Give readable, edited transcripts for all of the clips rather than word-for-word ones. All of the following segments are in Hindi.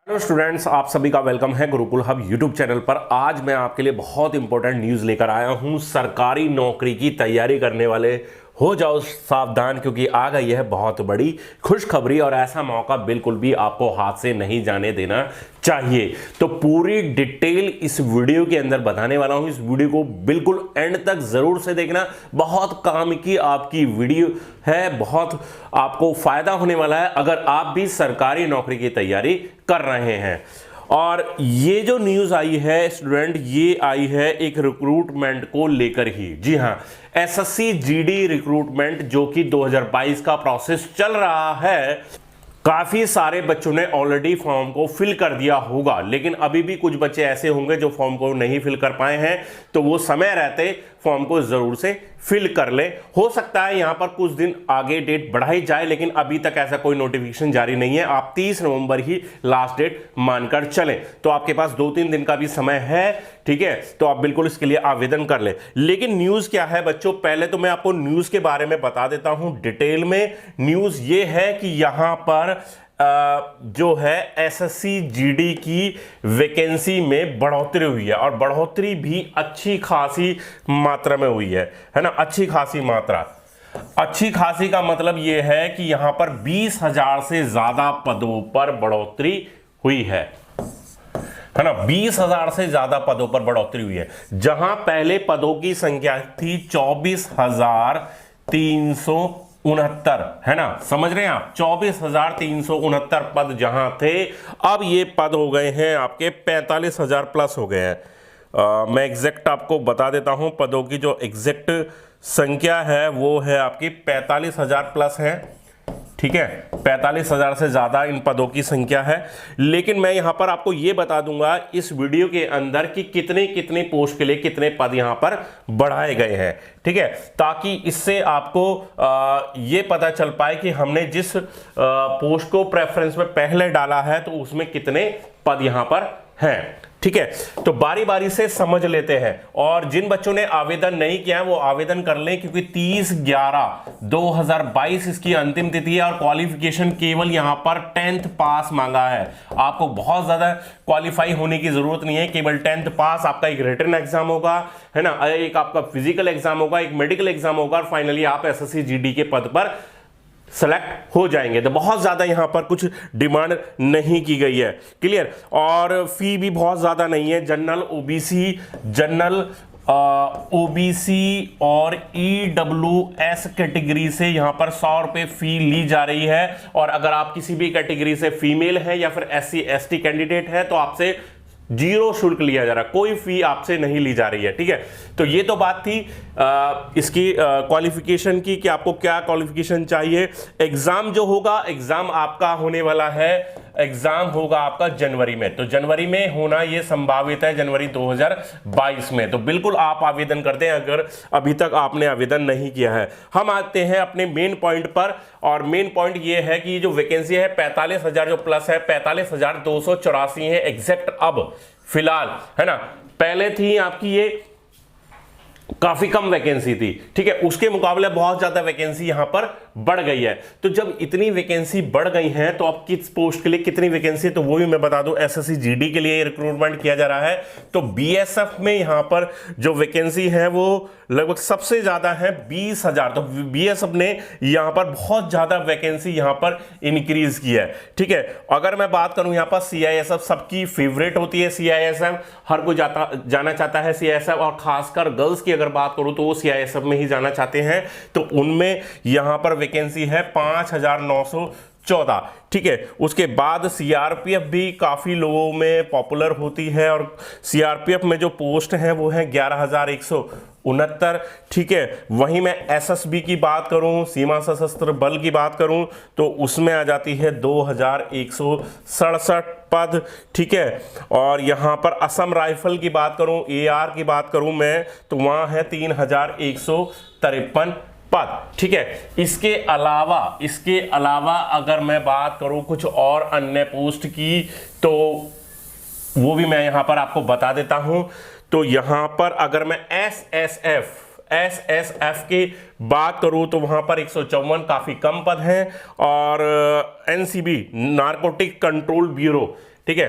हेलो स्टूडेंट्स, आप सभी का वेलकम है गुरुकुल हब यूट्यूब चैनल पर। आज मैं आपके लिए बहुत इंपॉर्टेंट न्यूज़ लेकर आया हूं। सरकारी नौकरी की तैयारी करने वाले हो जाओ सावधान, क्योंकि आ गई है बहुत बड़ी खुशखबरी और ऐसा मौका बिल्कुल भी आपको हाथ से नहीं जाने देना चाहिए। तो पूरी डिटेल इस वीडियो के अंदर बताने वाला हूं। इस वीडियो को बिल्कुल एंड तक जरूर से देखना, बहुत काम की आपकी वीडियो है, बहुत आपको फायदा होने वाला है अगर आप भी सरकारी नौकरी की तैयारी कर रहे हैं। और ये जो न्यूज़ आई है स्टूडेंट, ये आई है एक रिक्रूटमेंट को लेकर ही। जी हां, एसएससी जीडी रिक्रूटमेंट जो कि 2022 का प्रोसेस चल रहा है। काफी सारे बच्चों ने ऑलरेडी फॉर्म को फिल कर दिया होगा, लेकिन अभी भी कुछ बच्चे ऐसे होंगे जो फॉर्म को नहीं फिल कर पाए हैं, तो वो समय रहते फॉर्म को जरूर से फिल कर ले। हो सकता है यहां पर कुछ दिन आगे डेट बढ़ाई जाए, लेकिन अभी तक ऐसा कोई नोटिफिकेशन जारी नहीं है। आप 30 नवंबर ही लास्ट डेट मानकर चलें, तो आपके पास 2-3 दिन का भी समय है। ठीक है, तो आप बिल्कुल इसके लिए आवेदन कर ले। लेकिन न्यूज क्या है बच्चों, पहले तो मैं आपको न्यूज के बारे में बता देता हूं डिटेल में। न्यूज ये है कि यहां पर जो है एसएससी जीडी की वैकेंसी में बढ़ोतरी हुई है, और बढ़ोतरी भी अच्छी खासी मात्रा में हुई है ना। अच्छी खासी मात्रा, अच्छी खासी का मतलब यह है कि यहां पर 20,000 से ज्यादा पदों पर बढ़ोतरी हुई है ना। 20,000 से ज्यादा पदों पर बढ़ोतरी हुई है। जहां पहले पदों की संख्या थी 24,369, है ना, समझ रहे हैं आप। 24,369 पद जहां थे, अब ये पद हो गए हैं आपके 45,000 प्लस हो गए हैं। मैं एग्जैक्ट आपको बता देता हूं, पदों की जो एग्जैक्ट संख्या है वो है आपकी 45,000 प्लस है। ठीक है, 45,000 से ज्यादा इन पदों की संख्या है। लेकिन मैं यहां पर आपको यह बता दूंगा इस वीडियो के अंदर कि कितने कितने पोस्ट के लिए कितने पद यहां पर बढ़ाए गए हैं। ठीक है, ताकि इससे आपको यह पता चल पाए कि हमने जिस पोस्ट को प्रेफरेंस में पहले डाला है तो उसमें कितने पद यहां पर हैं। ठीक है, तो बारी बारी से समझ लेते हैं। और जिन बच्चों ने आवेदन नहीं किया है वो आवेदन कर लें, क्योंकि 30/11/2022 इसकी अंतिम तिथि है। और क्वालिफिकेशन केवल यहां पर 10th पास मांगा है। आपको बहुत ज्यादा क्वालिफाई होने की जरूरत नहीं है, केवल 10th पास। आपका एक रिटन एग्जाम होगा, है ना, एक आपका फिजिकल एग्जाम होगा, एक मेडिकल एग्जाम होगा, और फाइनली आप एसएससी जीडी के पद पर सेलेक्ट हो जाएंगे। तो बहुत ज्यादा यहां पर कुछ डिमांड नहीं की गई है। क्लियर, और फी भी बहुत ज्यादा नहीं है। जनरल ओबीसी और ईडब्ल्यूएस कैटेगरी से यहां पर 100 रुपए फी ली जा रही है। और अगर आप किसी भी कैटेगरी से फीमेल है या फिर SC/ST कैंडिडेट है तो आपसे 0 शुल्क लिया जा रहा है, कोई फी आपसे नहीं ली जा रही है। ठीक है, तो ये तो बात थी इसकी क्वालिफिकेशन की कि आपको क्या क्वालिफिकेशन चाहिए। एग्जाम जो होगा, एग्जाम आपका होने वाला है, एग्जाम होगा आपका जनवरी में। तो जनवरी में होना यह संभावित है, जनवरी 2022 में। तो बिल्कुल आप आवेदन कर दें अगर अभी तक आपने आवेदन नहीं किया है। हम आते हैं अपने मेन पॉइंट पर, और मेन पॉइंट यह है कि जो वैकेंसी है 45,000 जो प्लस है, 45,284 है एग्जैक्ट अब फिलहाल, है ना। पहले थी आपकी ये काफी कम वैकेंसी थी। ठीक है, उसके मुकाबले बहुत ज्यादा वैकेंसी यहां पर बढ़ गई है। तो जब इतनी वैकेंसी बढ़ गई है तो अब किस पोस्ट के लिए कितनी वैकेंसी, तो वो भी मैं बता दूं। एसएससी जीडी के लिए रिक्रूटमेंट किया जा रहा है। तो बीएसएफ में यहां पर जो वैकेंसी है वो लगभग सबसे ज्यादा है 20,000। तो बीएसएफ ने यहां पर बहुत ज्यादा वैकेंसी यहां पर इंक्रीज की है। ठीक है, अगर मैं बात करूं यहां पर सीआईएसएफ सबकी फेवरेट होती है। सीआईएसएफ हर कोई जाना चाहता है सीआईएसएफ, और खासकर गर्ल्स की अगर बात करूं तो वो सीआईएसएफ में ही जाना चाहते हैं। तो उनमें यहां पर वैकेंसी है 5,914। ठीक है, उसके बाद सीआरपीएफ भी काफी लोगों में पॉपुलर होती है, और सीआरपीएफ में जो पोस्ट है वो है 11,169। ठीक है, वहीं मैं एसएसबी की बात करूं, सीमा सशस्त्र बल की बात करूं, तो उसमें आ जाती है 2,167 पद। ठीक है, और यहां पर असम राइफल की बात करूं, एआर की बात करूं मैं, तो वहां है 3,153 पद। ठीक है, इसके अलावा अगर मैं बात करूं कुछ और अन्य पोस्ट की, तो वो भी मैं यहां पर आपको बता देता हूं। तो यहां पर अगर मैं एसएसएफ की बात करूं तो वहां पर 154 काफी कम पद हैं, और एनसीबी नारकोटिक कंट्रोल ब्यूरो ठीक है।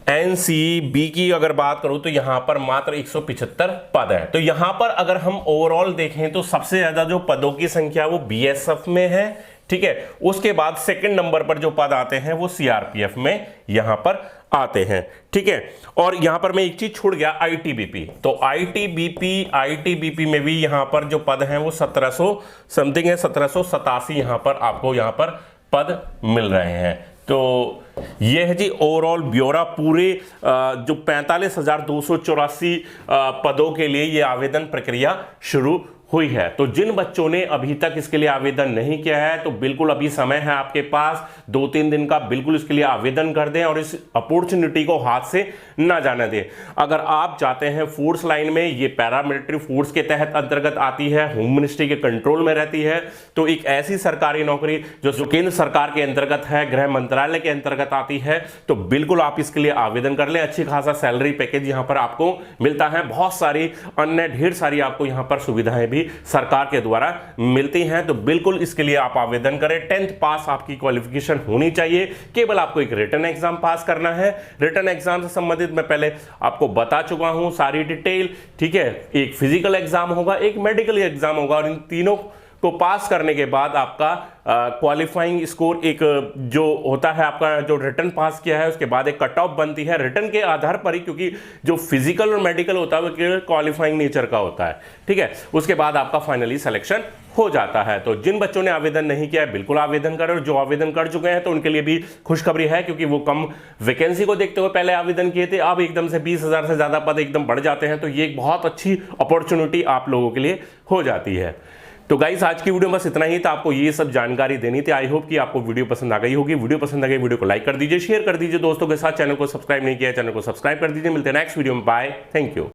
NCB की अगर बात करूं तो यहां पर मात्र 175 पद है। तो यहां पर अगर हम ओवरऑल देखें तो सबसे ज्यादा जो पदों की संख्या वो BSF में है, ठीक है। उसके बाद सेकंड नंबर पर जो पद आते हैं वो CRPF में यहां पर आते हैं, ठीक है। और यहां पर मैं एक चीज छोड़ गया, ITBP। तो ITBP में भी यहां पर जो पद हैं वो 1700 समथिंग है, 1787 यहां पर आपको यहां पर पद मिल रहे हैं। तो यह है जी ओवरऑल ब्यौरा पूरे जो 45,284 पदों के लिए ये आवेदन प्रक्रिया शुरू हुई है। तो जिन बच्चों ने अभी तक इसके लिए आवेदन नहीं किया है तो बिल्कुल अभी समय है आपके पास, 2-3 दिन का, बिल्कुल इसके लिए आवेदन कर दें और इस अपॉर्चुनिटी को हाथ से ना जाने दें। अगर आप चाहते हैं फोर्स लाइन में, ये पैरामिलिट्री फोर्स के तहत अंतर्गत आती है, होम मिनिस्ट्री के कंट्रोल में रहती है, तो एक ऐसी सरकारी नौकरी जो केंद्र सरकार के अंतर्गत है, गृह मंत्रालय के अंतर्गत आती है, तो बिल्कुल आप इसके लिए आवेदन कर लें। अच्छी खासा सैलरी पैकेज यहां पर आपको मिलता है, बहुत सारी अन्य ढेर सारी आपको यहां पर सुविधाएं भी सरकार के द्वारा मिलती हैं। तो बिल्कुल इसके लिए आप आवेदन करें। 10th पास आपकी क्वालिफिकेशन होनी चाहिए, केवल आपको एक रिटन एग्जाम पास करना है। रिटन एग्जाम से संबंधित मैं पहले आपको बता चुका हूं सारी डिटेल, ठीक है। एक फिजिकल एग्जाम होगा, एक मेडिकल एग्जाम होगा और इन तीनों को पास करने के बाद आपका क्वालिफाइंग स्कोर एक जो होता है, आपका जो रिटन पास किया है उसके बाद एक कट ऑफ बनती है रिटन के आधार पर ही, क्योंकि जो फिजिकल और मेडिकल होता है वो क्वालिफाइंग नेचर का होता है, ठीक है। उसके बाद आपका फाइनली सिलेक्शन हो जाता है। तो जिन बच्चों ने आवेदन नहीं किया है बिल्कुल आवेदन करें, और जो आवेदन कर चुके हैं तो उनके लिए भी खुशखबरी है, क्योंकि वो कम वैकेंसी को देखते हुए पहले आवेदन किए थे, अब एकदम से 20,000 से ज्यादा पद एकदम बढ़ जाते हैं। तो ये एक बहुत अच्छी अपॉर्चुनिटी आप लोगों के लिए हो जाती है। तो गाइस आज की वीडियो बस इतना ही था, आपको ये सब जानकारी देनी थी। आई होप कि आपको वीडियो पसंद आ गई होगी। वीडियो पसंद आ गई, वीडियो को लाइक कर दीजिए, शेयर कर दीजिए दोस्तों के साथ। चैनल को सब्सक्राइब नहीं किया, चैनल को सब्सक्राइब कर दीजिए। मिलते हैं नेक्स्ट वीडियो में, बाय, थैंक यू।